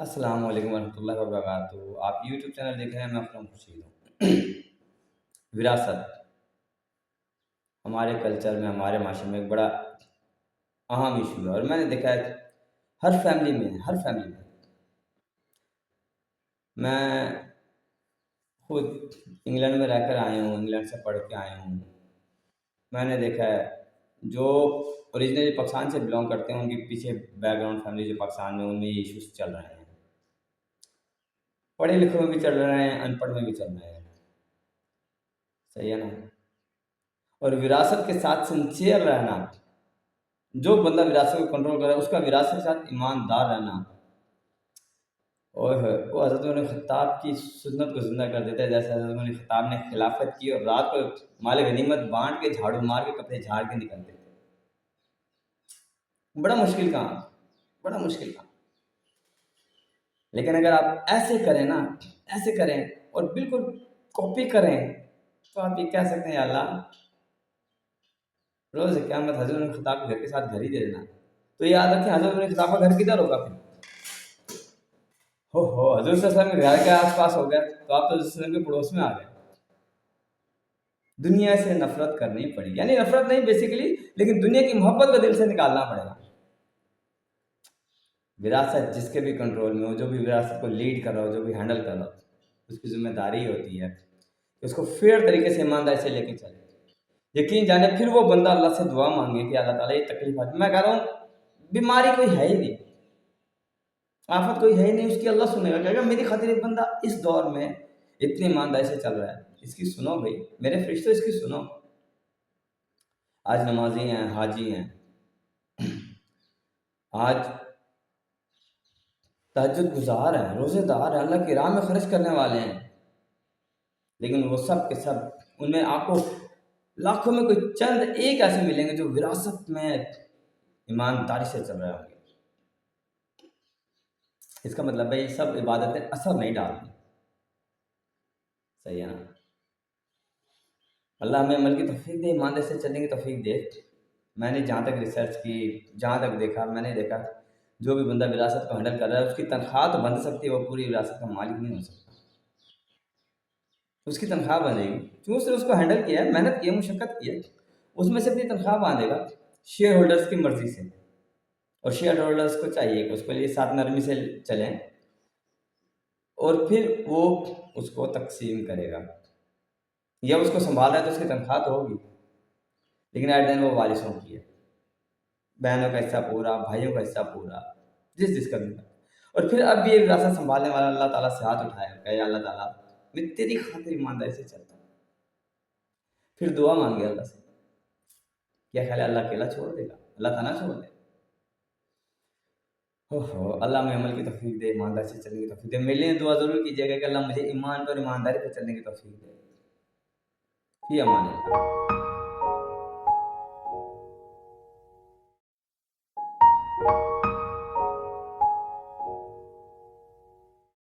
السلام علیکم ورحمۃ اللہ وبرکاتہ۔ آپ یوٹیوب چینل دیکھ رہے ہیں، میں اکرم خورشید ہوں۔ وراثت ہمارے کلچر میں، ہمارے معاشرے میں ایک بڑا اہم ایشو ہے، اور میں نے دیکھا ہے ہر فیملی میں میں خود انگلینڈ میں رہ کر آیا ہوں، انگلینڈ سے پڑھ کے آیا ہوں۔ میں نے دیکھا ہے جو اوریجنلی پاکستان سے بلانگ کرتے ہیں، ان کے پیچھے بیک گراؤنڈ فیملی جو پاکستان میں، ان میں یہ ایشوز چل رہے ہیں۔ پڑھے لکھے میں بھی چل رہے ہیں، ان پڑھ میں بھی چل رہے ہیں، صحیح ہے نا؟ اور وراثت کے ساتھ سنسیئر رہنا، جو بندہ وراثت کو کنٹرول کرے اس کا وراثت کے ساتھ ایماندار رہنا، اور وہ حضرت عمر بن خطاب کی سنت کو زندہ کر دیتا ہے۔ جیسے حضرت عمر بن خطاب نے خلافت کی اور رات کو مال غنیمت بانٹ کے جھاڑو مار کے کپڑے جھاڑ کے نکلتے تھے۔ بڑا مشکل کام، بڑا مشکل کام، لیکن اگر آپ ایسے کریں نا، ایسے کریں اور بالکل کاپی کریں، تو آپ یہ کہہ سکتے ہیں یا اللہ روز قیامت حضرت عمر بن خطاب کے گھر کے ساتھ گھر ہی دے دینا۔ تو یاد رکھیں حضرت عمر بن خطاب کا گھر کدھر ہوگا پھر؟ حضور صلی اللہ علیہ وسلم کے گھر کے آس پاس ہو گیا، تو آپ تو حضور صلی اللہ علیہ وسلم کے پڑوس میں آ گئے۔ دنیا سے نفرت کرنی پڑی، یعنی نفرت نہیں بیسیکلی، لیکن دنیا کی محبت کو دل سے نکالنا پڑے گا۔ وراثت جس کے بھی کنٹرول میں ہو، جو بھی وراثت کو لیڈ کر رہا ہو، جو بھی ہینڈل کر رہا ہو، اس کی ذمہ داری ہوتی ہے کہ اس کو فیئر طریقے سے ایمانداری سے لے کے چلے۔ یقین جانے پھر وہ بندہ اللہ سے دعا مانگے کہ اللہ تعالیٰ یہ تکلیفات، میں کہہ رہا ہوں بیماری کوئی ہے ہی نہیں، آفت کوئی ہے ہی نہیں، اس کی اللہ سنے گا، کہے گا میری خاطر ایک بندہ اس دور میں اتنی ایمانداری سے چل رہا ہے، اس کی سنو بھائی، میرے فرشتوں اس کی سنو۔ آج نمازی ہیں، حاجی ہیں، آج تہجد گزار ہیں، روزے دار ہیں، اللہ کی راہ میں خرچ کرنے والے ہیں، لیکن وہ سب کے سب، ان میں آپ کو لاکھوں میں کوئی چند ایک ایسے ملیں گے جو وراثت میں ایمانداری سے چل رہے ہوں گے۔ اس کا مطلب ہے یہ سب عبادتیں اثر نہیں ڈالتی، صحیح ہے نا؟ اللہ ہمیں عمل کی توفیق دے، ایمانداری سے چلنے کی توفیق دے۔ میں نے جہاں تک ریسرچ کی، جہاں تک دیکھا، میں نے دیکھا جو بھی بندہ وراثت کو ہینڈل کر رہا ہے، اس کی تنخواہ تو بن سکتی ہے، وہ پوری وراثت کا مالک نہیں ہو سکتا۔ اس کی تنخواہ بندھے گی کیوں؟ اس نے اس کو ہینڈل کیا ہے، محنت کی ہے، مشقت کی ہے، اس میں سے اپنی تنخواہ باندھے گا شیئر ہولڈرز کی مرضی سے، اور شیئر ہولڈرز کو چاہیے کہ اس کے لیے ساتھ نرمی سے چلیں، اور پھر وہ اس کو تقسیم کرے گا، یا اس کو سنبھال رہا ہے تو اس کی تنخواہ تو ہوگی، لیکن ایٹ دین وہ وارثوں کی ہے، بہنوں کا حصہ پورا، بھائیوں کا حصہ پورا، جس جس کا بھی۔ اور پھر اب یہ وراثت سنبھالنے والا اللہ تعالیٰ سے ہاتھ اٹھائے گا کہ اللہ تعالیٰ میں تیری خاطر ایمانداری سے چلتا ہوں، پھر دعا مانگے اللہ سے، کیا خیال ہے اللہ اکیلا چھوڑ دے گا؟ اللہ تعالیٰ چھوڑ دے گا؟ اللہ میں عمل کی توفیق دے، ایمانداری سے چلنے کی توفیق دے۔ میرے لیے دعا ضرور کیجیے گا کہ اللہ مجھے ایمان پر ایمانداری پر چلنے کی توفیق دے۔ فی امان اللہ۔